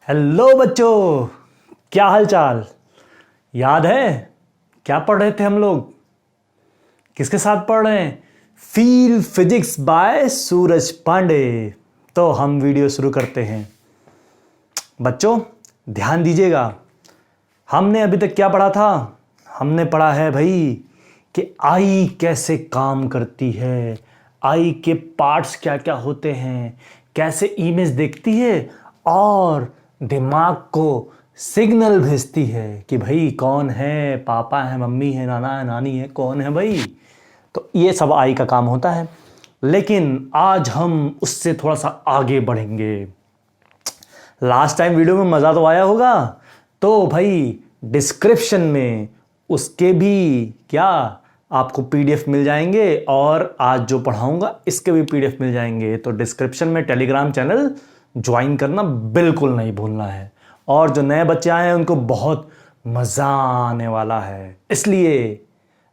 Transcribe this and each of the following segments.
Hello बच्चों, क्या हाल चाल। याद है क्या पढ़ रहे थे हम लोग? किसके साथ पढ़ रहे हैं? फील फिजिक्स बाय सूरज पांडे। तो हम वीडियो शुरू करते हैं। बच्चों ध्यान दीजिएगा, हमने अभी तक क्या पढ़ा था? हमने पढ़ा है भाई कि आई कैसे काम करती है, आई के पार्ट्स क्या क्या होते हैं, कैसे इमेज देखती है और दिमाग को सिग्नल भेजती है कि भाई कौन है, पापा है, मम्मी है, नाना है, नानी है, कौन है भाई। तो ये सब आई का काम होता है। लेकिन आज हम उससे थोड़ा सा आगे बढ़ेंगे। लास्ट टाइम वीडियो में मज़ा तो आया होगा, तो भाई डिस्क्रिप्शन में उसके भी क्या आपको पीडीएफ मिल जाएंगे और आज जो पढ़ाऊंगा इसके भी पीडीएफ मिल जाएंगे। तो डिस्क्रिप्शन में टेलीग्राम चैनल ज्वाइन करना बिल्कुल नहीं भूलना है। और जो नए बच्चे आए हैं उनको बहुत मज़ा आने वाला है, इसलिए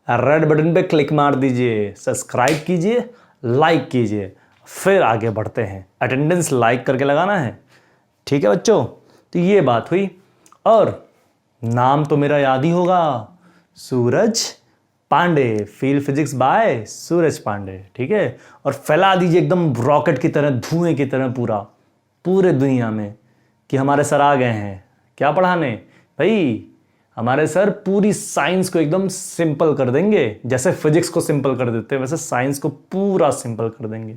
रेड बटन पे क्लिक मार दीजिए, सब्सक्राइब कीजिए, लाइक कीजिए, फिर आगे बढ़ते हैं। अटेंडेंस लाइक करके लगाना है, ठीक है बच्चों? तो ये बात हुई। और नाम तो मेरा याद ही होगा, सूरज पांडे, फील फिजिक्स बाय सूरज पांडे, ठीक है? और फैला दीजिए एकदम रॉकेट की तरह, धुएं की तरह पूरे दुनिया में कि हमारे सर आ गए हैं क्या पढ़ाने। भाई हमारे सर पूरी साइंस को एकदम सिंपल कर देंगे। जैसे फिजिक्स को सिंपल कर देते हैं वैसे साइंस को पूरा सिंपल कर देंगे।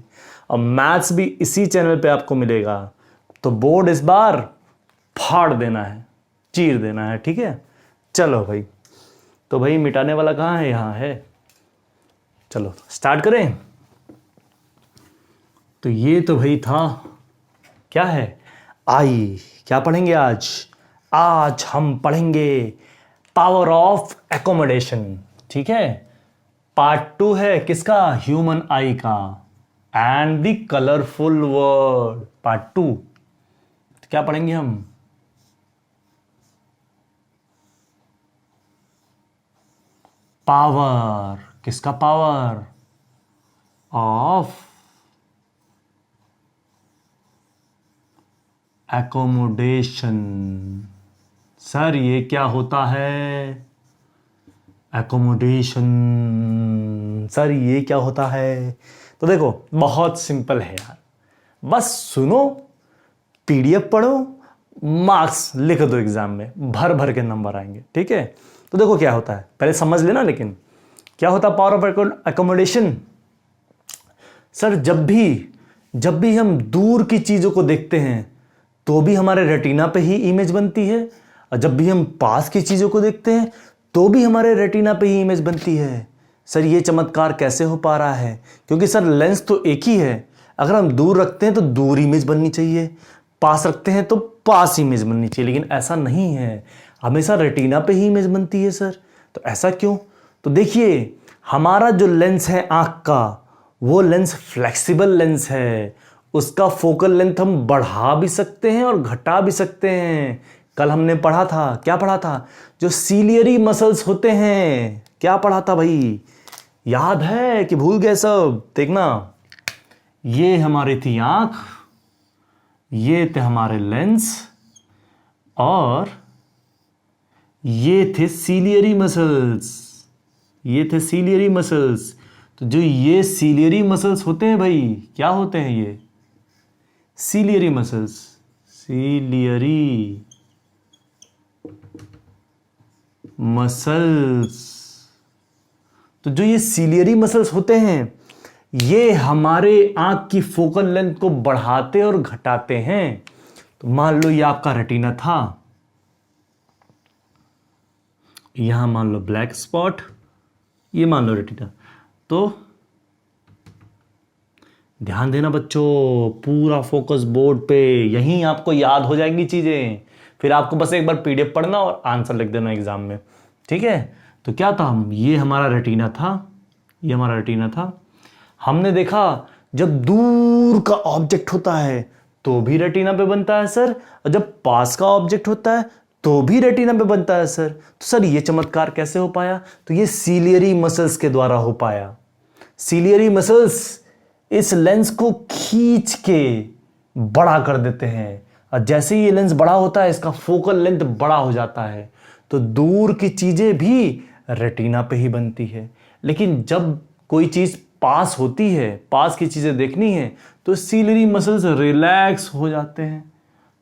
और मैथ्स भी इसी चैनल पे आपको मिलेगा। तो बोर्ड इस बार फाड़ देना है, चीर देना है, ठीक है? चलो भाई, तो भाई मिटाने वाला कहाँ है? यहाँ है। चलो स्टार्ट करें। तो ये तो भाई था, क्या है? आई। क्या पढ़ेंगे आज? आज हम पढ़ेंगे पावर ऑफ एकोमोडेशन, ठीक है? पार्ट 2 है किसका? ह्यूमन आई का। And the colourful word, part 2। क्या पढ़ेंगे हम? पावर, किसका पावर? Of accommodation. सर ये क्या होता है? एकोमोडेशन, सर ये क्या होता है? तो देखो बहुत सिंपल है यार, बस सुनो, पीडीएफ पढ़ो, मार्क्स लिख दो, एग्जाम में भर भर के नंबर आएंगे, ठीक है? तो देखो क्या होता है, पहले समझ लेना। लेकिन क्या होता है पावर ऑफ एकोमोडेशन? सर जब भी हम दूर की चीजों को देखते हैं तो भी हमारे रेटिना पे ही इमेज बनती है, और जब भी हम पास की चीजों को देखते हैं तो भी हमारे रेटिना पे ही इमेज बनती है। सर ये चमत्कार कैसे हो पा रहा है? क्योंकि सर लेंस तो एक ही है। अगर हम दूर रखते हैं तो दूर इमेज बननी चाहिए, पास रखते हैं तो पास इमेज बननी चाहिए, लेकिन ऐसा नहीं है, हमेशा रेटिना पे ही इमेज बनती है। सर तो ऐसा क्यों? तो देखिए, हमारा जो लेंस है आंख का, वो लेंस फ्लेक्सिबल लेंस है। उसका फोकल लेंथ हम बढ़ा भी सकते हैं और घटा भी सकते हैं। कल हमने पढ़ा था, क्या पढ़ा था? जो सीलियरी मसल्स होते हैं, क्या पढ़ा था भाई? याद है कि भूल गए सब? देखना, ये हमारी थी आंख, ये थे हमारे लेंस, और ये थे सीलियरी मसल्स, ये थे सीलियरी मसल्स। तो जो ये सीलियरी मसल्स होते हैं भाई, क्या होते हैं ये? Ciliary muscles, ciliary muscles. तो जो ये सीलियरी मसल्स होते हैं, ये हमारे आंख की फोकल लेंथ को बढ़ाते और घटाते हैं। तो मान लो ये आपका रेटिना था, यहां मान लो ब्लैक स्पॉट, ये मान लो रेटिना। तो ध्यान देना बच्चों, पूरा फोकस बोर्ड पे, यहीं आपको याद हो जाएंगी चीजें। फिर आपको बस एक बार पीडीएफ पढ़ना और आंसर लिख देना एग्जाम में, ठीक है? तो क्या था, हम ये हमारा रेटिना था, ये हमारा रेटिना था। हमने देखा जब दूर का ऑब्जेक्ट होता है तो भी रेटिना पे बनता है सर, और जब पास का ऑब्जेक्ट होता है तो भी रेटिना पे बनता है सर। तो सर ये चमत्कार कैसे हो पाया? तो ये सीलियरी मसल्स के द्वारा हो पाया। सीलियरी मसल्स इस लेंस को खींच के बड़ा कर देते हैं, और जैसे ही ये लेंस बड़ा होता है इसका फोकल लेंथ बड़ा हो जाता है। तो दूर की चीज़ें भी रेटिना पे ही बनती है, लेकिन जब कोई चीज़ पास होती है, पास की चीज़ें देखनी है, तो सीलियरी मसल्स रिलैक्स हो जाते हैं।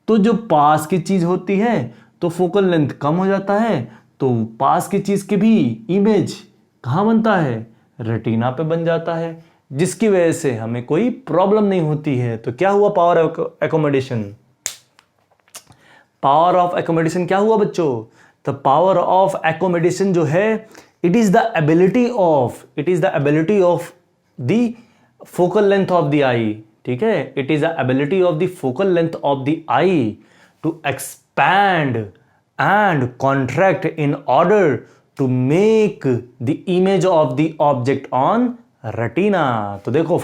तो जो पास की चीज़ होती है तो फोकल लेंथ कम हो जाता है, तो पास की चीज़ की भी इमेज कहाँ बनता है, रेटिना पे बन जाता है, जिसकी वजह से हमें कोई प्रॉब्लम नहीं होती है। तो क्या हुआ power of accommodation? Power of accommodation क्या हुआ बच्चों? तो पावर ऑफ एकोमोडेशन जो है, it is the ability of the focal length of the eye. ठीक है, it is the ability of the focal length of the eye to expand and contract in order to make the image of the object on retina. तो देखो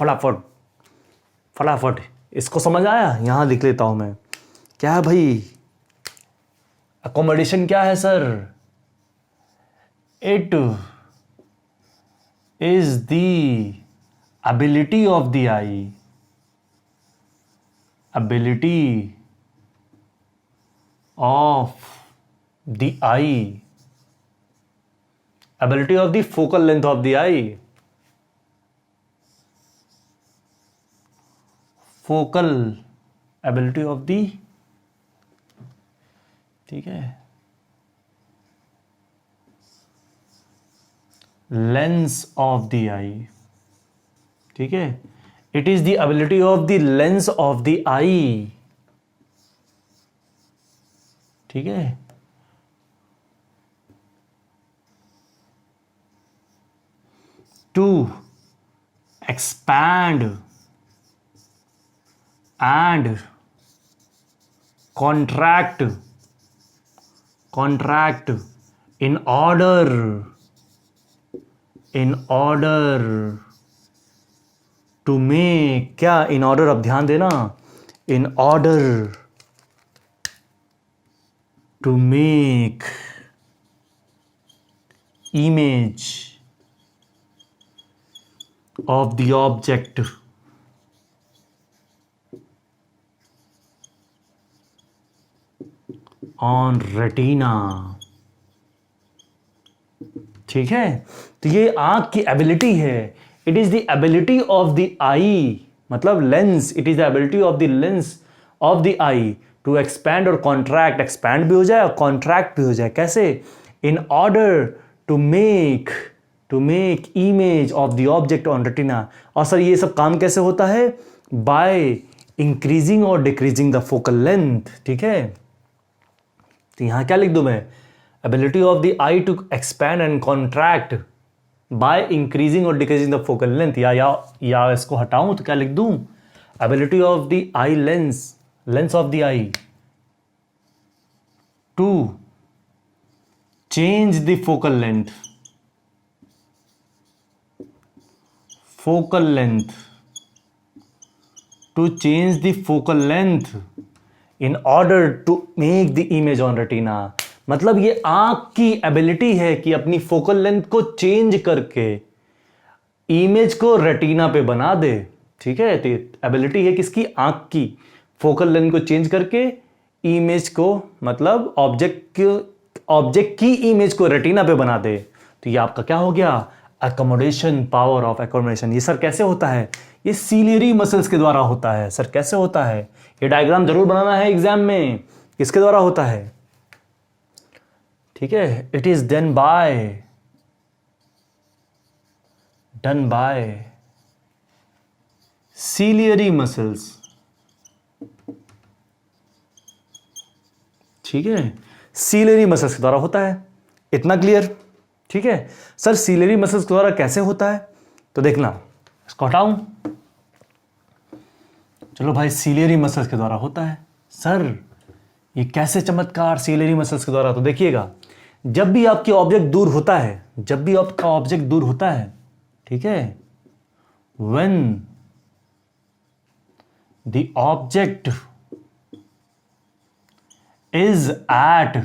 फटाफट इसको समझ आया? यहां लिख लेता हूं मैं। क्या है भाई अकोमोडेशन? क्या है sir? It is the ability of the eye, ability of the eye, ability of the focal length of the eye, focal ability of the, ठीक है, lens of the eye, ठीक है, it is the ability of the lens of the eye. ठीक है, to expand and contract in order to make, क्या in order? अब ध्यान देना, in order to make image of the object on retina. ठीक है, तो ये आंख की एबिलिटी है। It is the ability of the eye, मतलब lens, it is the ability of the lens of the eye to expand और contract, expand भी हो जाए और कॉन्ट्रैक्ट भी हो जाए। कैसे? In order to make image of the object on retina. और सर ये सब काम कैसे होता है? बाय इंक्रीजिंग और डिक्रीजिंग द फोकल लेंथ। ठीक है, तो यहां क्या लिख दूं मैं? Ability of the eye to expand and contract by increasing और डिक्रीजिंग द फोकल लेंथ, या इसको हटाऊं तो क्या लिख दूं? Ability of the eye lens of the eye to change the focal length to change the focal length in order to make the image on retina. मतलब ये आंख की एबिलिटी है कि अपनी फोकल लेंथ को चेंज करके इमेज को रेटिना पे बना दे। ठीक है, तो एबिलिटी है किसकी? आंख की, फोकल लेंथ को चेंज करके इमेज को, मतलब ऑब्जेक्ट की इमेज को रेटिना पे बना दे। तो ये आपका क्या हो गया? Accommodation, power of accommodation. ये सर कैसे होता है? ये सीलियरी मसल्स के द्वारा होता है। सर कैसे होता है? ये डायग्राम जरूर बनाना है एग्जाम में, किसके द्वारा होता है? ठीक है, it is done by ciliary muscles. ठीक है, सीलियरी मसल्स के द्वारा होता है। इतना क्लियर? ठीक है सर, सीलियरी मसल्स के द्वारा कैसे होता है? तो देखना, इसको हटाऊं। चलो भाई, सीलियरी मसल्स के द्वारा होता है। सर ये कैसे चमत्कार सीलियरी मसल्स के द्वारा? तो देखिएगा, जब भी आपकी ऑब्जेक्ट दूर होता है, ठीक है, when the object is at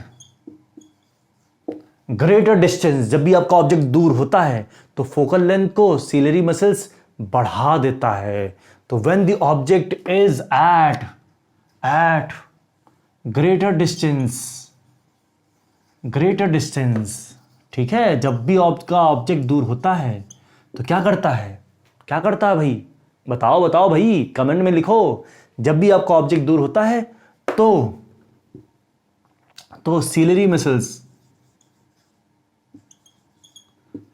greater distance, जब भी आपका ऑब्जेक्ट दूर होता है तो फोकल लेंथ को सीलियरी मसल्स बढ़ा देता है। तो when the object is at greater distance, greater distance. ठीक है, जब भी आपका ऑब्जेक्ट दूर होता है तो क्या करता है, क्या करता है भाई, बताओ बताओ भाई, कमेंट में लिखो। जब भी आपका ऑब्जेक्ट दूर होता है तो सीलरी मसल्स,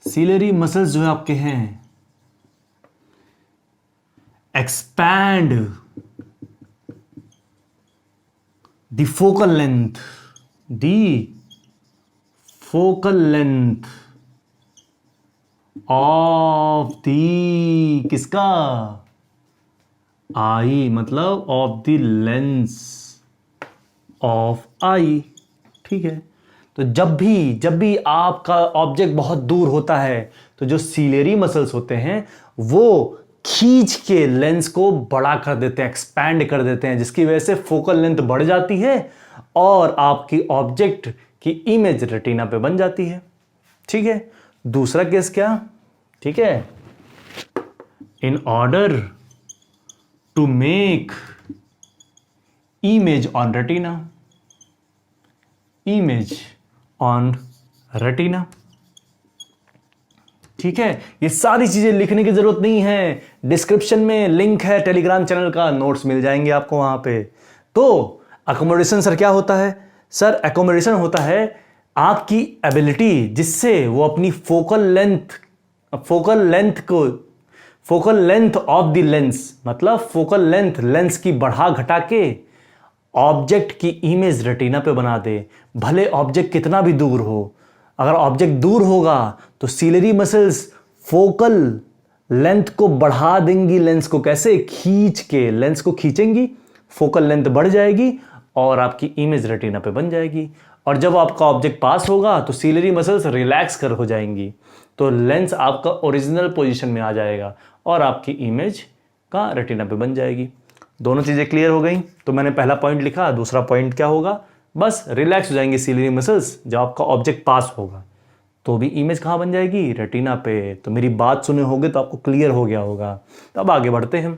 सीलरी मसल्स जो है आपके हैं, expand the focal length, the focal length of the, किसका, आई, मतलब ऑफ द लेंस ऑफ आई। ठीक है, तो जब भी आपका ऑब्जेक्ट बहुत दूर होता है तो जो सीलेरी मसल्स होते हैं वो खींच के लेंस को बड़ा कर देते हैं, एक्सपैंड कर देते हैं, जिसकी वजह से फोकल लेंथ बढ़ जाती है और आपकी ऑब्जेक्ट की इमेज रेटिना पे बन जाती है। ठीक है, दूसरा केस क्या, ठीक है, in order to make image on retina, image on retina. ठीक है, ये सारी चीजें लिखने की जरूरत नहीं है, डिस्क्रिप्शन में लिंक है टेलीग्राम चैनल का, नोट्स मिल जाएंगे आपको वहां पे। तो अकोमोडेशन सर क्या होता है, सर अकोमोडेशन होता है आपकी एबिलिटी जिससे वो अपनी focal length of the lens, मतलब फोकल लेंथ लेंस की बढ़ा घटा के ऑब्जेक्ट की इमेज रेटिना पे बना दे, भले ऑब्जेक्ट कितना भी दूर हो। अगर ऑब्जेक्ट दूर होगा तो सीलरी मसल्स फोकल लेंथ को बढ़ा देंगी, लेंस को कैसे, खींच के, लेंस को खींचेंगी, फोकल लेंथ बढ़ जाएगी और आपकी इमेज रेटिना पे बन जाएगी। और जब आपका ऑब्जेक्ट पास होगा तो सीलरी मसल्स रिलैक्स कर हो जाएंगी, तो लेंस आपका ओरिजिनल पोजीशन में आ जाएगा और आपकी इमेज का रेटिना पे बन जाएगी। दोनों चीज़ें क्लियर हो गई। तो मैंने पहला पॉइंट लिखा, दूसरा पॉइंट क्या होगा, बस रिलैक्स हो जाएंगे सीलरी मसल्स जब आपका ऑब्जेक्ट पास होगा, तो भी इमेज कहाँ बन जाएगी, रेटिना पे। तो मेरी बात सुने होगे तो आपको क्लियर हो गया होगा। तो अब आगे बढ़ते हैं।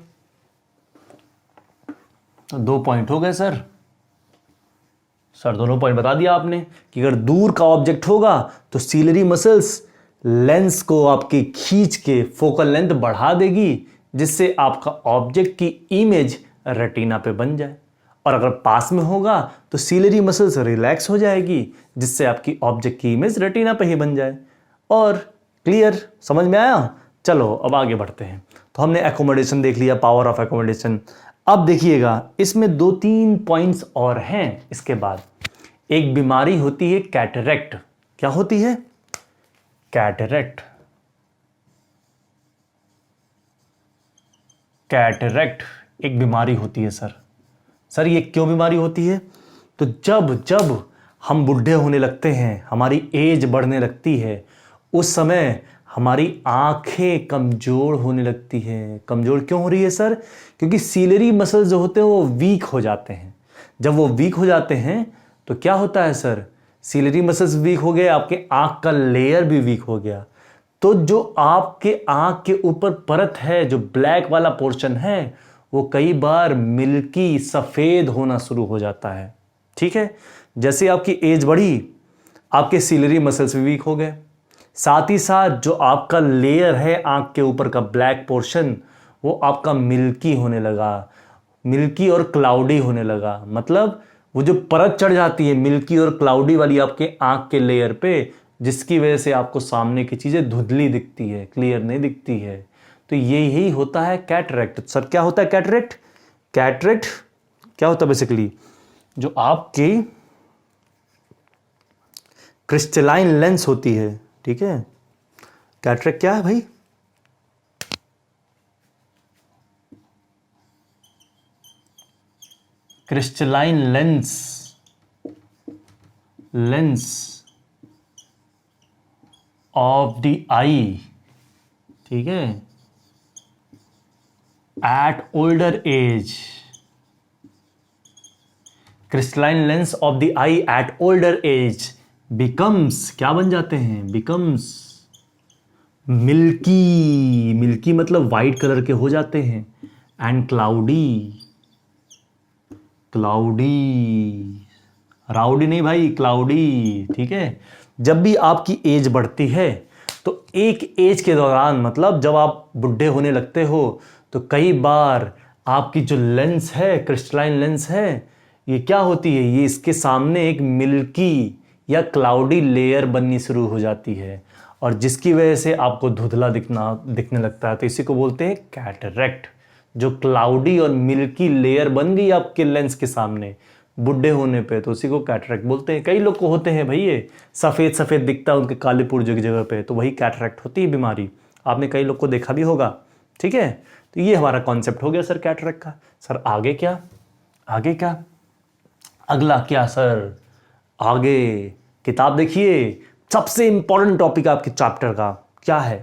तो 2 पॉइंट हो गए सर दोनों पॉइंट बता दिया आपने कि अगर दूर का ऑब्जेक्ट होगा तो सीलरी मसल्स लेंस को आपकी खींच के फोकल लेंथ बढ़ा देगी, जिससे आपका ऑब्जेक्ट की इमेज रेटिना पे बन जाए। और अगर पास में होगा तो सीलरी मसल्स रिलैक्स हो जाएगी, जिससे आपकी ऑब्जेक्ट की इमेज रेटिना पे ही बन जाए। और क्लियर, समझ में आया। चलो अब आगे बढ़ते हैं। तो हमने एकोमोडेशन देख लिया, पावर ऑफ एकोमोडेशन। अब देखिएगा इसमें 2-3 पॉइंट्स और हैं। इसके बाद एक बीमारी होती है कैटरेक्ट। क्या होती है, कैटरेक्ट। कैटरेक्ट एक बीमारी होती है सर ये क्यों बीमारी होती है, तो जब हम बूढ़े होने लगते हैं, हमारी एज बढ़ने लगती है, उस समय हमारी आंखें कमजोर होने लगती है। कमजोर क्यों हो रही है सर, क्योंकि सीलरी मसल्स जो होते हैं वो वीक हो जाते हैं। जब वो वीक हो जाते हैं तो क्या होता है सर, सीलरी मसल्स वीक हो गए, आपके आंख का लेयर भी वीक हो गया, तो जो आपके आंख के ऊपर परत है, जो ब्लैक वाला पोर्शन है, वो कई बार मिल्की सफेद होना शुरू हो जाता है। ठीक है, जैसे आपकी एज बढ़ी, आपके सीलरी मसल्स भी वीक हो गए, साथ ही साथ जो आपका लेयर है आंख के ऊपर का ब्लैक पोर्शन, वो आपका मिल्की होने लगा, मिल्की और क्लाउडी होने लगा। मतलब वो जो परत चढ़ जाती है मिल्की और क्लाउडी वाली आपके आंख के लेयर पे, जिसकी वजह से आपको सामने की चीजें धुंधली दिखती है, क्लियर नहीं दिखती है। तो यही होता है कैटरेक्ट। सर क्या होता है कैटरेक्ट, कैटरेक्ट क्या होता है बेसिकली, जो आपकी क्रिस्टलाइन लेंस होती है। ठीक है, कैटरेक्ट क्या है भाई, crystalline lens of the eye. ठीक है, at older age, crystalline lens of the eye at older age becomes, क्या बन जाते हैं, बिकम्स मिल्की, मिल्की मतलब वाइट कलर के हो जाते हैं, एंड क्लाउडी, क्लाउडी, राउडी नहीं भाई, क्लाउडी, ठीक है। जब भी आपकी एज बढ़ती है तो एक एज के दौरान, मतलब जब आप बुढ़े होने लगते हो, तो कई बार आपकी जो लेंस है, क्रिस्टलाइन लेंस है, ये क्या होती है, ये इसके सामने एक मिल्की या क्लाउडी लेयर बननी शुरू हो जाती है, और जिसकी वजह से आपको धुंधला दिखने लगता है। तो इसी को बोलते हैं कैटरेक्ट। जो क्लाउडी और मिल्की लेयर बन गई आपके लेंस के सामने बुढ़े होने पे, तो उसी को कैटरेक्ट बोलते हैं। कई लोग को होते हैं भाई, ये सफ़ेद सफ़ेद दिखता है उनके काले पुर्जों की जगह पे, तो वही कैटरेक्ट होती है बीमारी। आपने कई लोग को देखा भी होगा, ठीक है। तो ये हमारा कॉन्सेप्ट हो गया सर कैटरेक्ट का। सर आगे क्या, आगे क्या, अगला क्या सर, आगे किताब देखिए। सबसे इंपॉर्टेंट टॉपिक आपके चैप्टर का क्या है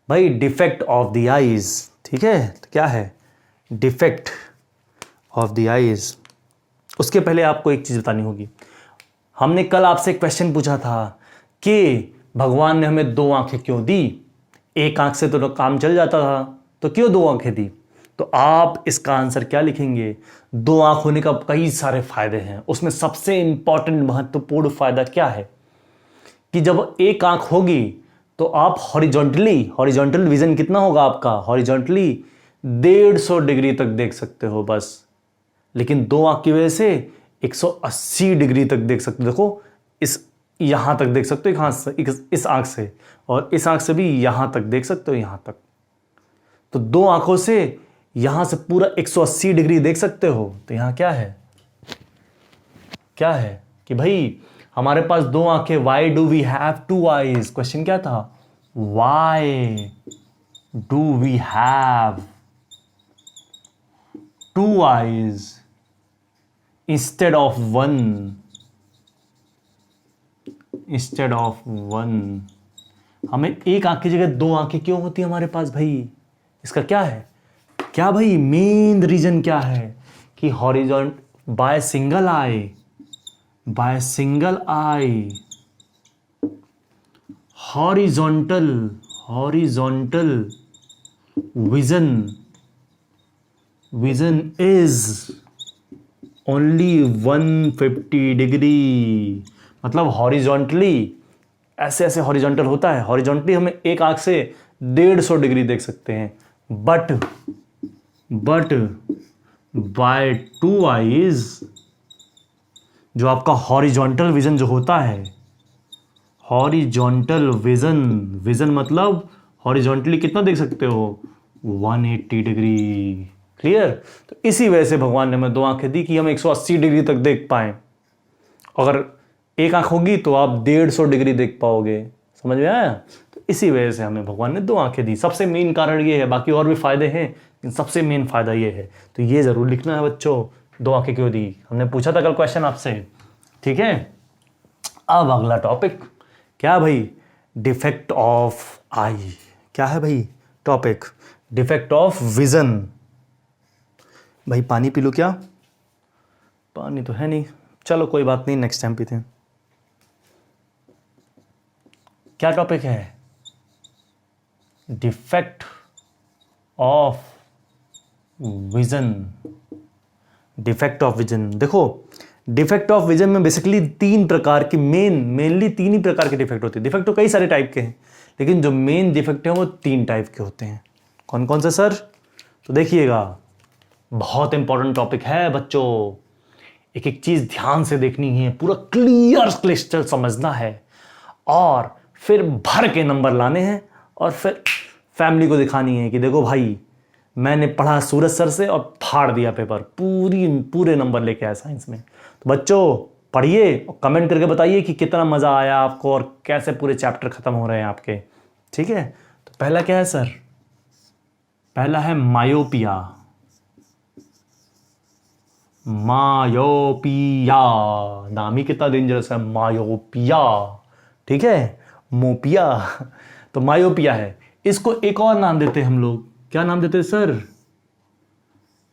भाई, डिफेक्ट ऑफ द आईज, ठीक है। तो क्या है डिफेक्ट ऑफ द आईज। उसके पहले आपको एक चीज़ बतानी होगी। हमने कल आपसे एक क्वेश्चन पूछा था कि भगवान ने हमें दो आंखें क्यों दी, एक आंख से तो काम चल जाता था, तो क्यों दो आंखें दी। तो आप इसका आंसर क्या लिखेंगे, दो आंख होने का कई सारे फायदे हैं, उसमें सबसे इंपॉर्टेंट महत्वपूर्ण फायदा क्या है कि जब एक आंख होगी तो आप हॉरिजॉन्टल विजन कितना होगा आपका, हॉरिजॉन्टली 150 डिग्री तक देख सकते हो बस। लेकिन दो आंख की वजह से 180 डिग्री तक देख सकते हो। देखो इस यहां तक देख सकते हो एक हाथ से, इस आंख से, और इस आंख से भी यहां तक देख सकते हो, यहां तक। तो दो आंखों से यहां से पूरा 180 डिग्री देख सकते हो। तो यहां क्या है, क्या है कि भाई हमारे पास दो आंखें, why do we have two eyes. Question क्या था, why do we have two eyes instead of one, instead of one. हमें एक आंख की जगह दो आंखें क्यों होती है हमारे पास भाई, इसका क्या है, क्या भाई मेन रीजन क्या है कि horizontal by single eye, by single eye horizontal vision is only 150 degree. मतलब हॉरिजॉन्टली ऐसे ऐसे हॉरिजॉन्टल होता है, हॉरिजॉन्टली हमें एक आंख से 150 डिग्री देख सकते हैं, बट बाय टू आईज जो आपका हॉरिजॉन्टल विजन जो होता है, हॉरिजॉन्टल विजन मतलब हॉरिजॉन्टली कितना देख सकते हो, 180 डिग्री। क्लियर। तो इसी वजह से भगवान ने हमें दो आंखें दी कि हम 180 डिग्री तक देख पाएं। अगर एक आंख होगी तो आप 150 डिग्री देख पाओगे, समझ में आया। तो इसी वजह से हमें भगवान ने दो आंखें दी। सबसे मेन कारण ये है, बाकी और भी फायदे हैं लेकिन सबसे मेन फायदा ये है। तो ये जरूर लिखना है बच्चों, दो आंखें क्यों दी। हमने पूछा था कल क्वेश्चन आपसे, ठीक है। अब अगला टॉपिक क्या भाई, डिफेक्ट ऑफ आई। क्या है भाई टॉपिक, डिफेक्ट ऑफ विजन। भाई पानी पी लो क्या, पानी तो है नहीं, चलो कोई बात नहीं, नेक्स्ट टाइम पीते हैं। क्या टॉपिक है, defect of vision. Defect of vision, देखो डिफेक्ट ऑफ विजन में बेसिकली तीन प्रकार की मेनली तीन ही प्रकार के डिफेक्ट होते हैं। डिफेक्ट तो कई सारे टाइप के हैं, लेकिन जो मेन डिफेक्ट है वो तीन टाइप के होते हैं। कौन कौन से सर, तो देखिएगा, बहुत इंपॉर्टेंट टॉपिक है बच्चों, एक एक चीज ध्यान से देखनी है, पूरा क्लियर क्लिस्टर समझना है, और फिर भर के नंबर लाने हैं, और फिर फैमिली को दिखानी है कि देखो भाई मैंने पढ़ा सूरज सर से और फाड़ दिया पेपर, पूरे नंबर लेके आया साइंस में। तो बच्चों पढ़िए और कमेंट करके बताइए कि कितना मज़ा आया आपको और कैसे पूरे चैप्टर ख़त्म हो रहे हैं आपके, ठीक है। तो पहला क्या है सर, पहला है मायोपिया। मायोपिया नाम ही कितना डेंजरस है, मायोपिया, ठीक है, मोपिया। तो मायोपिया है, इसको एक और नाम देते हैं हम लोग, क्या नाम देते हैं sir,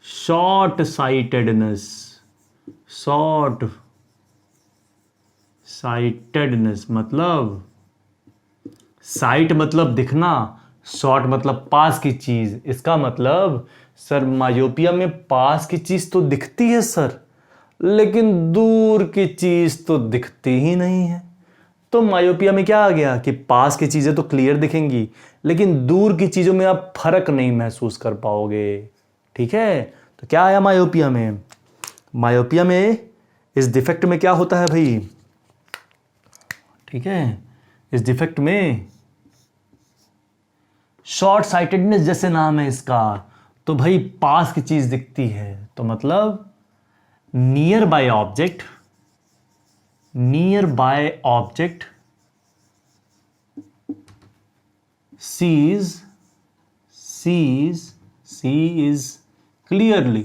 short sightedness. Short sightedness मतलब, साइट मतलब दिखना, शॉर्ट मतलब पास की चीज। इसका मतलब सर मायोपिया में पास की चीज तो दिखती है सर, लेकिन दूर की चीज तो दिखती ही नहीं है। तो मायोपिया में क्या आ गया कि पास की चीजें तो क्लियर दिखेंगी, लेकिन दूर की चीजों में आप फर्क नहीं महसूस कर पाओगे। ठीक है, तो क्या आया मायोपिया में? मायोपिया में इस डिफेक्ट में क्या होता है भाई? ठीक है, इस डिफेक्ट में शॉर्ट साइटेडनेस जैसे नाम है इसका, तो भाई पास की चीज दिखती है, तो मतलब nearby object sees clearly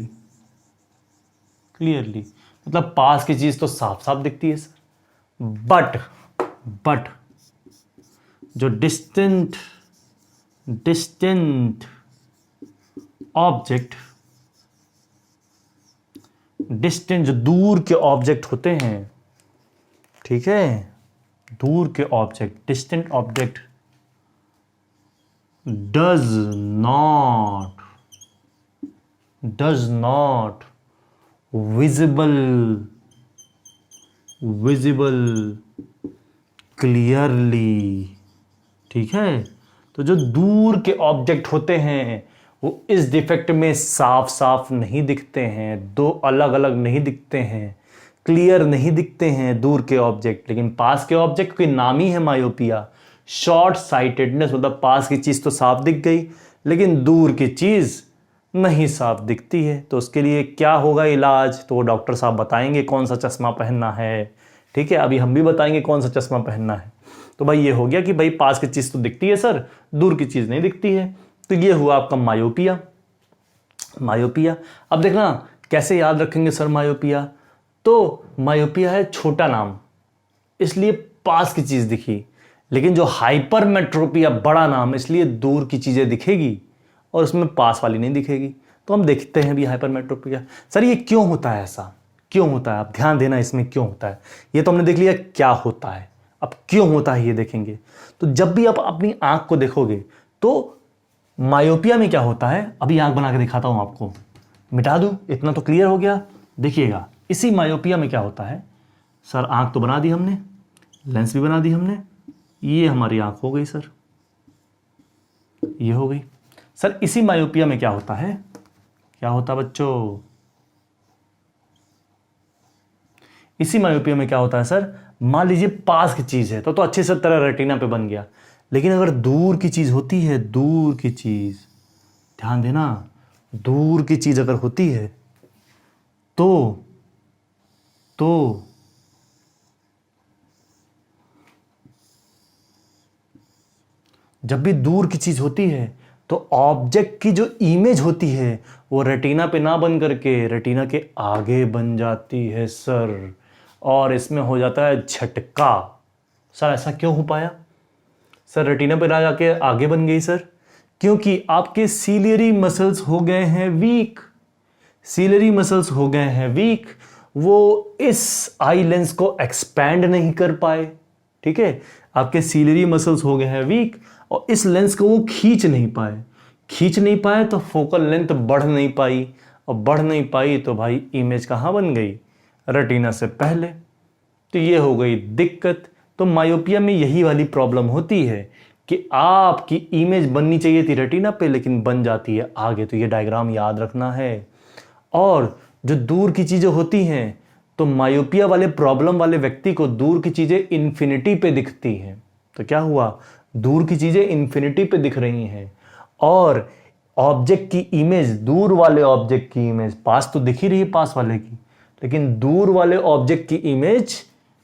मतलब पास की चीज तो साफ साफ दिखती है सर, बट जो डिस्टेंट ऑब्जेक्ट, डिस्टेंट जो दूर के ऑब्जेक्ट होते हैं, ठीक है, दूर के object, distant object does not visible clearly। ठीक है, तो जो दूर के ऑब्जेक्ट होते हैं वो इस डिफेक्ट में साफ साफ नहीं दिखते हैं, दो अलग अलग नहीं दिखते हैं, क्लियर नहीं दिखते हैं दूर के ऑब्जेक्ट। लेकिन पास के ऑब्जेक्ट के नाम ही है मायोपिया, शॉर्ट साइटेडनेस, मतलब पास की चीज तो साफ दिख गई लेकिन दूर की चीज नहीं साफ दिखती है। तो उसके लिए क्या होगा इलाज? तो वो डॉक्टर साहब बताएंगे कौन सा चश्मा पहनना है। ठीक है, अभी हम भी बताएंगे कौन सा चश्मा पहनना है। तो भाई ये हो गया कि भाई पास की चीज तो दिखती है सर, दूर की चीज नहीं दिखती है, तो ये हुआ आपका मायोपिया। अब देखना कैसे याद रखेंगे सर मायोपिया। तो मायोपिया है छोटा नाम, इसलिए पास की चीज दिखी, लेकिन जो हाइपरमेट्रोपिया बड़ा नाम, इसलिए दूर की चीजें दिखेगी और उसमें पास वाली नहीं दिखेगी। तो हम देखते हैं भी हाइपरमेट्रोपिया। सर ये क्यों होता है, ऐसा क्यों होता है? आप ध्यान देना इसमें क्यों होता है। ये तो हमने देख लिया क्या होता है, अब क्यों होता है ये देखेंगे। तो जब भी आप अपनी आंख को देखोगे तो मायोपिया में क्या होता है, अभी आंख बना के दिखाता हूं आपको, मिटा दूं, इतना तो क्लियर हो गया। देखिएगा इसी मायोपिया में क्या होता है। सर आंख तो बना दी हमने, लेंस भी बना दी हमने, ये हमारी आंख हो गई सर, ये हो गई। सर इसी मायोपिया में क्या होता है, क्या होता है बच्चों? इसी मायोपिया में क्या होता है सर? मान लीजिए पास की चीज है तो अच्छे से तरह रेटिना पे बन गया, लेकिन अगर दूर की चीज होती है, दूर की चीज, ध्यान देना, दूर की चीज अगर होती है तो जब भी दूर की चीज होती है तो ऑब्जेक्ट की जो इमेज होती है वो रेटिना पे ना बन करके रेटिना के आगे बन जाती है सर, और इसमें हो जाता है झटका। सर ऐसा क्यों हो पाया? सर रेटिना पे ना जाके आगे बन गई सर, क्योंकि आपके सीलियरी मसल्स हो गए हैं वीक, वो इस आई लेंस को एक्सपैंड नहीं कर पाए। ठीक है, आपके सीलियरी मसल्स हो गए हैं वीक और इस लेंस को वो खींच नहीं पाए तो फोकल लेंथ बढ़ नहीं पाई, और बढ़ नहीं पाई तो भाई इमेज कहाँ बन गई? रेटिना से पहले। तो ये हो गई दिक्कत। तो मायोपिया में यही वाली प्रॉब्लम होती है कि आपकी इमेज बननी चाहिए थी रेटिना पे लेकिन बन जाती है आगे। तो ये डायग्राम याद रखना है। और जो दूर की चीजें होती हैं तो मायोपिया वाले प्रॉब्लम वाले व्यक्ति को दूर की चीजें इन्फिनिटी पे दिखती हैं। तो क्या हुआ? दूर की चीजें इन्फिनिटी पे दिख रही हैं और ऑब्जेक्ट की इमेज, दूर वाले ऑब्जेक्ट की इमेज, पास तो दिख ही रही है पास वाले की, लेकिन दूर वाले ऑब्जेक्ट की इमेज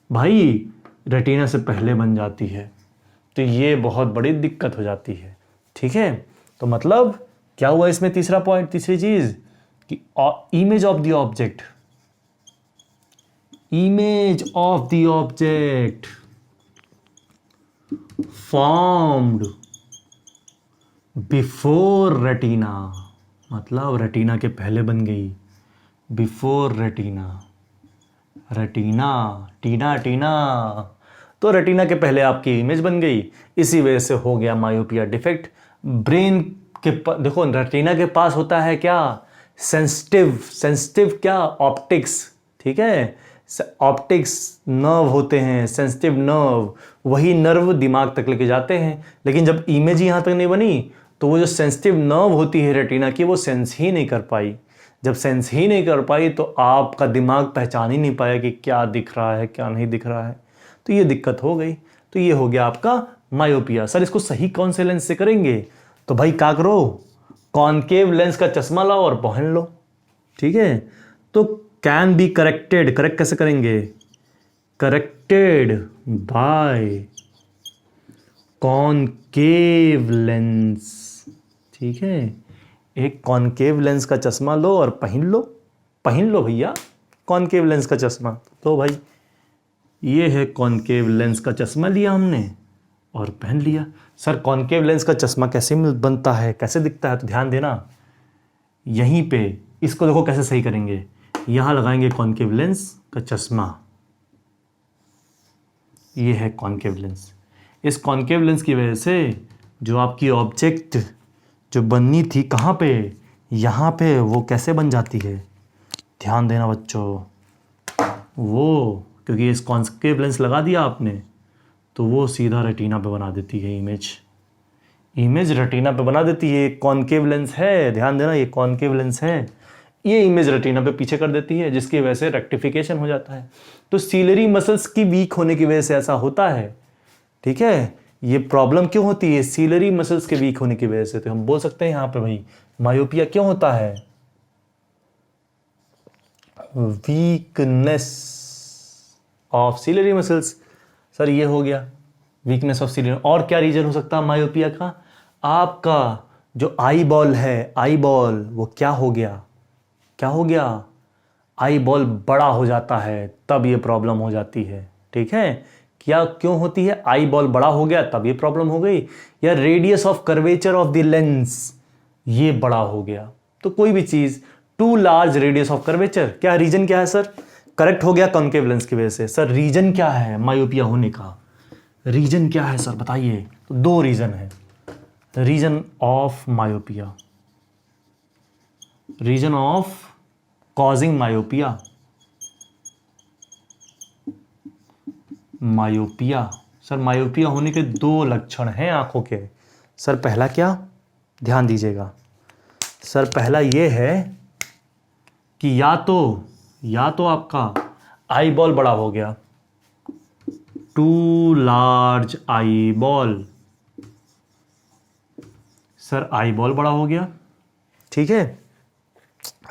भाई रेटिना से पहले बन जाती है। तो ये बहुत बड़ी दिक्कत हो जाती है। ठीक है, तो मतलब क्या हुआ इसमें? तीसरा पॉइंट, तीसरी चीज कि image of the object formed before retina, मतलब रेटिना के पहले बन गई, बिफोर रेटिना, टीना, तो रेटिना के पहले आपकी इमेज बन गई, इसी वजह से हो गया मायोपिया डिफेक्ट। ब्रेन के देखो रेटिना के पास होता है क्या? सेंसिटिव क्या? ऑप्टिक्स। ठीक है। ऑप्टिक्स नर्व होते हैं, सेंसिटिव नर्व, वही नर्व दिमाग तक लेके जाते हैं। लेकिन जब इमेज यहाँ तक नहीं बनी तो वो जो सेंसिटिव नर्व होती है रेटिना की, वो सेंस ही नहीं कर पाई। जब सेंस ही नहीं कर पाई तो आपका दिमाग पहचान ही नहीं पाया कि क्या दिख रहा है क्या नहीं दिख रहा है, तो ये दिक्कत हो गई। तो ये हो गया आपका मायोपिया। सर इसको सही कौन से लेंस से करेंगे? तो भाई क्या करो, कॉनकेव लेंस का चश्मा लाओ और पहन लो, ठीक है। तो कैन बी करेक्टेड, करेक्ट कैसे करेंगे? करेक्टेड बाय कॉनकेव लेंस, ठीक है। एक कॉनकेव लेंस का चश्मा लो और पहन लो, पहन लो भैया कॉनकेव लेंस का चश्मा। तो भाई ये है कॉनकेव लेंस का चश्मा, लिया हमने और पहन लिया। सर कॉनकेव लेंस का चश्मा कैसे बनता है, कैसे दिखता है? तो ध्यान देना, यहीं पे इसको देखो कैसे सही करेंगे। यहां लगाएंगे कॉनकेव लेंस का चश्मा, ये है कॉनकेव लेंस। इस कॉनकेव लेंस की वजह से जो आपकी ऑब्जेक्ट जो बननी थी कहाँ पे, यहाँ पे, वो कैसे बन जाती है? ध्यान देना बच्चों, वो क्योंकि इस कॉनकेव लेंस लगा दिया आपने तो वो सीधा रेटिना पे बना देती है इमेज, इमेज रेटिना पे बना देती है। कॉनकेव लेंस है, ध्यान देना, ये कॉनकेव लेंस है, ये इमेज रेटिना पे पीछे कर देती है, जिसकी वजह से रेक्टिफिकेशन हो जाता है। तो सीलरी मसल्स की वीक होने की वजह से ऐसा होता है, ठीक है। ये प्रॉब्लम क्यों होती है? सीलरी मसल्स के वीक होने की वजह से। तो हम बोल सकते हैं यहाँ पे भाई मायोपिया क्यों होता है? Weakness of ciliary muscles. Sir ये हो गया वीकनेस ऑफ सीलरी। और क्या रीजन हो सकता है मायोपिया का? आपका जो आई बॉल है, आई बॉल वो क्या हो गया, क्या हो गया? आई बॉल बड़ा हो जाता है, तब ये प्रॉब्लम हो जाती है, ठीक है। क्या क्यों होती है? आई बॉल बड़ा हो गया तब ये प्रॉब्लम हो गई, या radius of curvature of the lens ये बड़ा हो गया। तो कोई भी चीज, too large radius of curvature, क्या रीजन क्या है सर? करेक्ट हो गया कॉनकेव लेंस की वजह से। सर रीजन क्या है मायोपिया होने का? रीजन क्या है सर बताइए? तो दो रीजन है। Reason of myopia, reason of causing myopia, myopia. Sir myopia होने के दो लक्षण हैं आंखों के। सर पहला क्या, ध्यान दीजिएगा। सर पहला ये है कि या तो आपका आई बॉल बड़ा हो गया, too large eyeball. Sir eyeball बड़ा हो गया, ठीक है।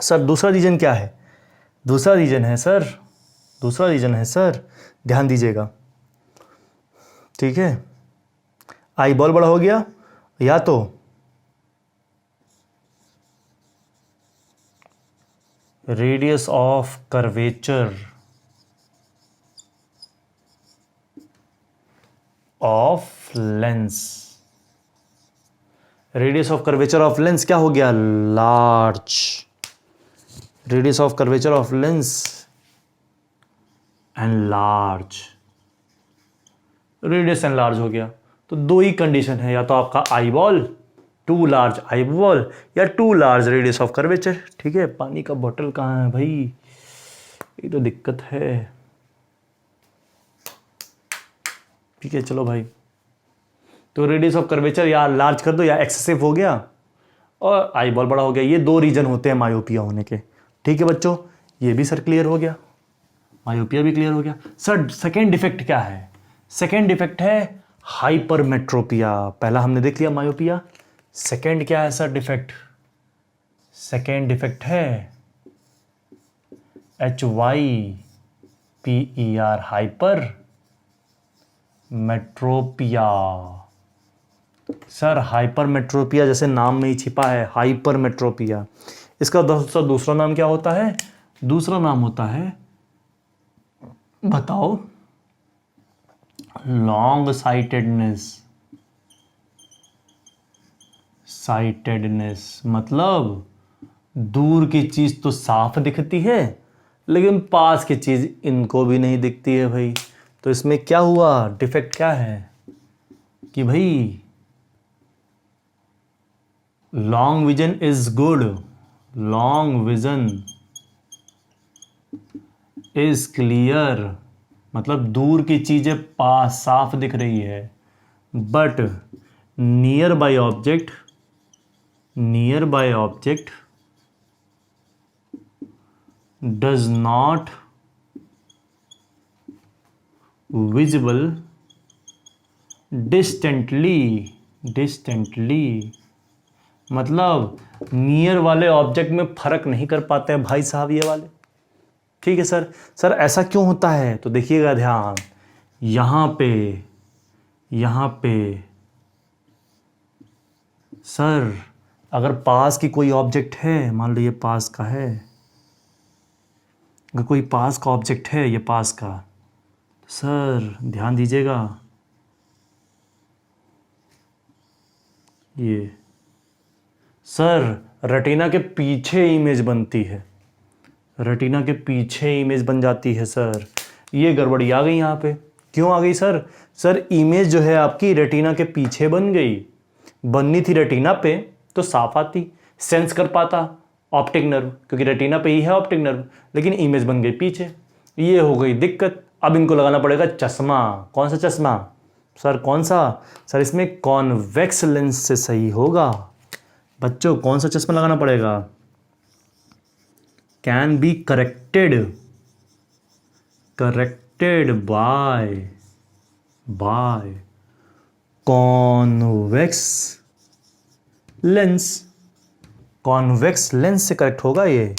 सर दूसरा रीजन क्या है? दूसरा रीजन है सर, ध्यान दीजिएगा, ठीक है। आई बॉल बड़ा हो गया, या तो radius of curvature of lens, radius of curvature of lens क्या हो गया? Large. Radius of curvature of lens and large, radius and large हो गया। तो दो ही कंडीशन है, या तो आपका eyeball, too large eyeball, या too large radius of curvature, ठीक है। पानी का बोतल कहाँ है भाई? ये तो दिक्कत है, ठीक है चलो भाई। तो रेडियस ऑफ कर्वेचर या लार्ज कर दो या एक्सेसिव हो गया और आई बॉल बड़ा हो गया। ये दो रीजन होते हैं मायोपिया होने के, ठीक है बच्चों। ये भी सर क्लियर हो गया, मायोपिया भी क्लियर हो गया। सर सेकेंड डिफेक्ट क्या है? सेकेंड डिफेक्ट है हाइपरमेट्रोपिया। पहला हमने देख लिया मायोपिया, सेकेंड क्या है सर डिफेक्ट? सेकेंड डिफेक्ट है HYPER, हाइपर मेट्रोपिया। सर हाइपरमेट्रोपिया जैसे नाम में ही छिपा है, हाइपरमेट्रोपिया। इसका दूसरा नाम क्या होता है? दूसरा नाम होता है, बताओ, लॉन्ग साइटेडनेस। साइटेडनेस मतलब दूर की चीज तो साफ दिखती है लेकिन पास की चीज इनको भी नहीं दिखती है भाई। तो इसमें क्या हुआ, डिफेक्ट क्या है कि भाई long vision is good, long vision is clear, मतलब दूर की चीजें पास साफ दिख रही है, but near by object does not visible distantly, मतलब नियर वाले ऑब्जेक्ट में फर्क नहीं कर पाते हैं भाई साहब ये वाले। ठीक है सर, सर ऐसा क्यों होता है? तो देखिएगा ध्यान, यहां पे सर अगर पास की कोई ऑब्जेक्ट है, मान लो ये पास का है, अगर कोई पास का ऑब्जेक्ट है, ये पास का, सर ध्यान दीजिएगा, ये सर रेटिना के पीछे इमेज बनती है, रेटिना के पीछे इमेज बन जाती है सर। ये गड़बड़ी आ गई यहाँ पे। क्यों आ गई सर? सर इमेज जो है आपकी रेटिना के पीछे बन गई, बननी थी रेटिना पे तो साफ आती, सेंस कर पाता ऑप्टिक नर्व, क्योंकि रेटिना पे ही है ऑप्टिक नर्व, लेकिन इमेज बन गई पीछे। ये हो गई दिक्कत। अब इनको लगाना पड़ेगा चश्मा। कौन सा चश्मा सर? कौन सा? सर इसमें कॉन्वेक्स लेंस से सही होगा बच्चों। कौन सा चश्मा लगाना पड़ेगा? Can be corrected by convex lens. Convex lens से करेक्ट होगा ये।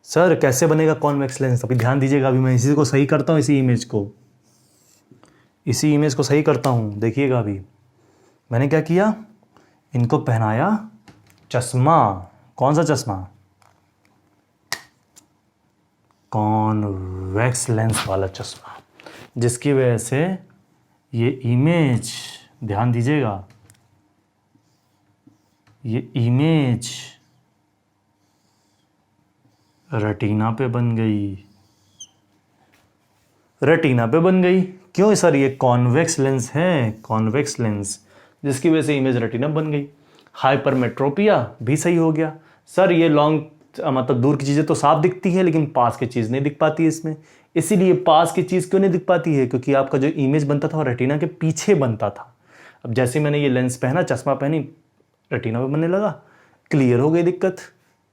सर कैसे बनेगा कॉन्वेक्स लेंस? अभी ध्यान दीजिएगा, अभी मैं इसी को सही करता हूँ, इसी इमेज को सही करता हूँ। देखिएगा अभी मैंने क्या किया, इनको पहनाया चश्मा। कौन सा चश्मा? कॉन्वेक्स लेंस वाला चश्मा, जिसकी वजह से ये इमेज, ध्यान दीजिएगा, ये इमेज रेटिना पे बन गई। क्यों सर? ये कॉन्वेक्स लेंस है, कॉन्वेक्स लेंस, जिसकी वजह से इमेज रेटिना बन गई। हाइपरमेट्रोपिया भी सही हो गया। सर ये लॉन्ग मतलब दूर की चीज़ें तो साफ दिखती है, लेकिन पास की चीज़ नहीं दिख पाती है इसमें। इसीलिए पास की चीज़ क्यों नहीं दिख पाती है? क्योंकि आपका जो इमेज बनता था वो रेटिना के पीछे बनता था। अब जैसे मैंने ये लेंस पहना, चश्मा पहनी, रेटिना पे बनने लगा, क्लियर हो गई दिक्कत।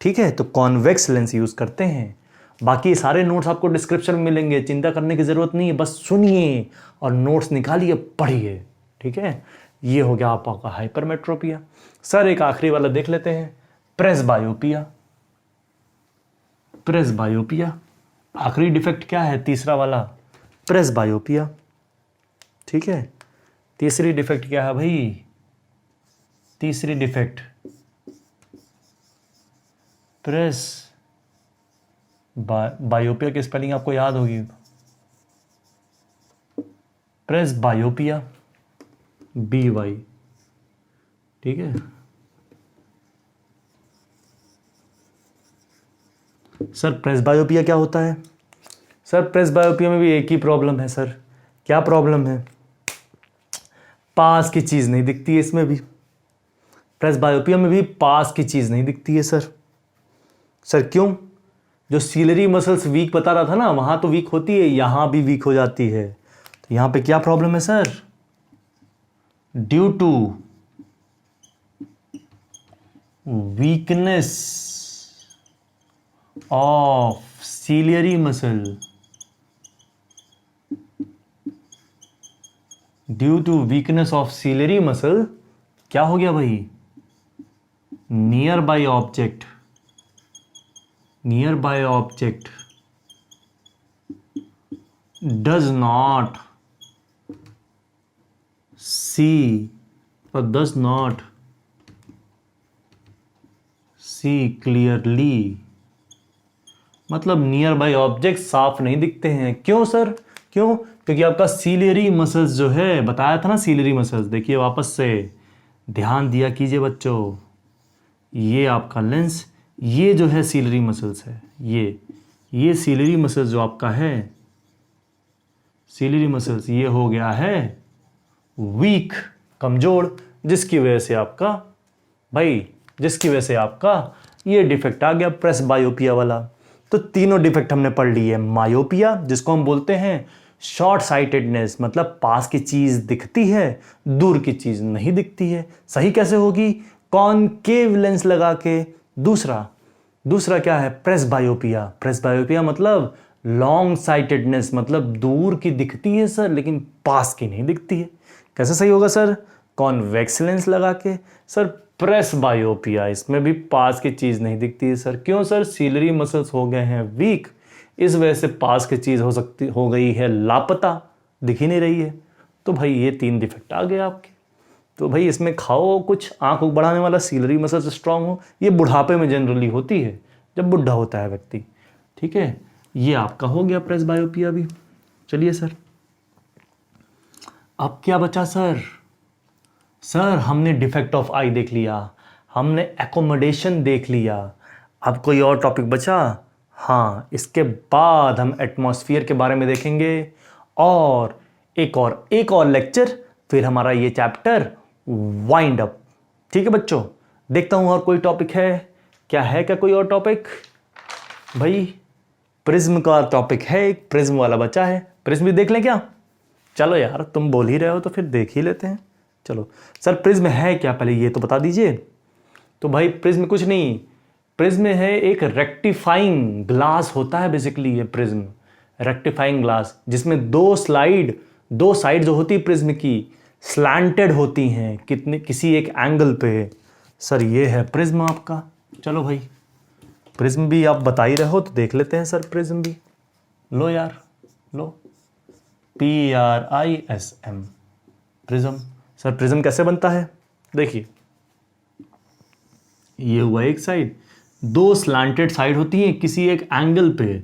ठीक है, तो कॉन्वेक्स लेंस यूज़ करते हैं। बाकी सारे नोट्स आपको डिस्क्रिप्शन में मिलेंगे, चिंता करने की ज़रूरत नहीं है, बस सुनिए और नोट्स निकालिए, पढ़िए। ठीक है, ये हो गया आपका हाइपरमेट्रोपिया। सर एक आखिरी वाला देख लेते हैं, प्रेसबायोपिया। आखिरी डिफेक्ट क्या है? तीसरा वाला, प्रेसबायोपिया। ठीक है, तीसरी डिफेक्ट क्या है भाई? तीसरी डिफेक्ट बायोपिया की स्पेलिंग आपको याद होगी, प्रेसबायोपिया, BY। ठीक है सर, प्रेसबायोपिया क्या होता है? सर प्रेसबायोपिया में भी एक ही प्रॉब्लम है सर। क्या प्रॉब्लम है? पास की चीज़ नहीं दिखती है इसमें भी। प्रेसबायोपिया में भी पास की चीज़ नहीं दिखती है सर। सर क्यों? जो सीलरी मसल्स वीक बता रहा था ना, वहाँ तो वीक होती है, यहाँ भी वीक हो जाती है। तो यहाँ पे क्या प्रॉब्लम है sir? Due to weakness of ciliary muscle, due to weakness of ciliary muscle, क्या हो गया भाई? Nearby object does not see clearly, मतलब नियर बाय ऑब्जेक्ट साफ नहीं दिखते हैं। क्यों सर? क्यों? क्योंकि आपका सीलियरी मसल्स जो है, बताया था ना सीलियरी मसल्स, देखिए वापस से ध्यान दिया कीजिए बच्चों। ये आपका लेंस, ये जो है सीलियरी मसल्स है, ये सीलियरी मसल्स जो आपका है, सीलियरी मसल्स, ये हो गया है वीक, कमजोर, जिसकी वजह से आपका ये डिफेक्ट आ गया प्रेसबायोपिया वाला। तो तीनों डिफेक्ट हमने पढ़ ली है। मायोपिया, जिसको हम बोलते हैं शॉर्ट साइटेडनेस, मतलब पास की चीज दिखती है, दूर की चीज नहीं दिखती है। सही कैसे होगी? कॉनकेव लेंस लगा के। दूसरा क्या है? प्रेसबायोपिया। प्रेसबायोपिया मतलब लॉन्ग साइटेडनेस, मतलब दूर की दिखती है सर लेकिन पास की नहीं दिखती है। कैसे सही होगा सर? कॉन्वेक्स लेंस लगा के। सर प्रेसबायोपिया, इसमें भी पास की चीज नहीं दिखती है सर। क्यों सर? सीलरी मसल्स हो गए हैं वीक, इस वजह से पास की चीज हो गई है लापता, दिख ही नहीं रही है। तो भाई ये 3 डिफेक्ट आ गए आपके। तो भाई इसमें खाओ कुछ आंख बढ़ाने वाला, सीलरी मसल्स स्ट्रांग हो। ये बुढ़ापे में जनरली होती है, जब बुढ़ा होता है व्यक्ति। ठीक है, ये आपका हो गया प्रेसबायोपिया भी। चलिए सर, अब क्या बचा सर? सर हमने डिफेक्ट ऑफ आई देख लिया, हमने एकोमोडेशन देख लिया। अब कोई और टॉपिक बचा? हाँ, इसके बाद हम एटमॉस्फेयर के बारे में देखेंगे और एक और लेक्चर, फिर हमारा ये चैप्टर वाइंड अप। ठीक है बच्चों, देखता हूं और कोई टॉपिक है क्या कोई और टॉपिक? भाई प्रिज्म का टॉपिक है, एक प्रिज्म वाला बचा है, प्रिज्म भी देख लें क्या? चलो यार, तुम बोल ही रहे हो तो फिर देख ही लेते हैं। चलो सर, प्रिज्म है क्या पहले ये तो बता दीजिए। तो भाई प्रिज्म कुछ नहीं, प्रिज्म है एक रेक्टिफाइंग ग्लास होता है बेसिकली। ये प्रिज्म रेक्टिफाइंग ग्लास, जिसमें दो साइड जो होती है प्रिज्म की स्लैंटेड होती हैं किसी एक एंगल पे। सर ये है प्रिज्म आपका। चलो भाई, प्रिज्म भी आप बता ही रहे हो तो देख लेते हैं सर प्रिज्म भी। लो यार, लो, PRISM, प्रिज्म। सर प्रिज्म कैसे बनता है? देखिए, ये हुआ एक साइड, दो स्लैंटेड साइड होती है किसी एक एंगल पे,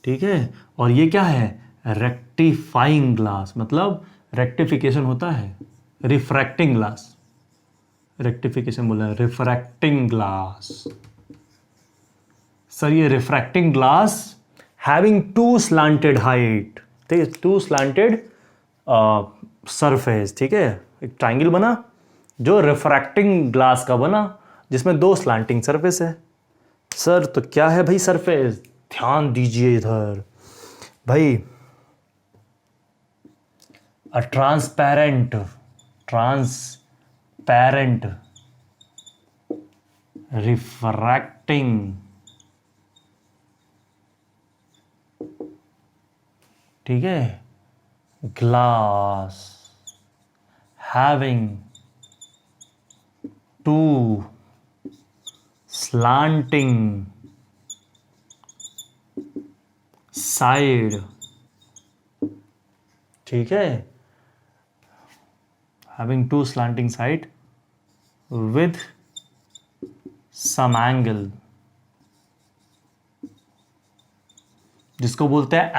ठीक है। और ये क्या है? रेक्टिफाइंग ग्लास, मतलब रेक्टिफिकेशन होता है। रिफ्रैक्टिंग ग्लास, रेक्टिफिकेशन बोला है, रिफ्रैक्टिंग ग्लास। सर ये refracting glass having 2 slanted height, ठीक है, 2 स्लैंटेड सरफेस, ठीक है। एक ट्राइंगल बना जो रिफ्रैक्टिंग ग्लास का बना, जिसमें 2 स्लैंटिंग सरफेस है। सर तो क्या है भाई सरफेस? ध्यान दीजिए इधर भाई, अ ट्रांसपेरेंट रिफ्रैक्टिंग, ठीक है, ग्लास हैविंग 2 slanting side, ठीक है, having 2 slanting side with some angle, जिसको बोलते हैं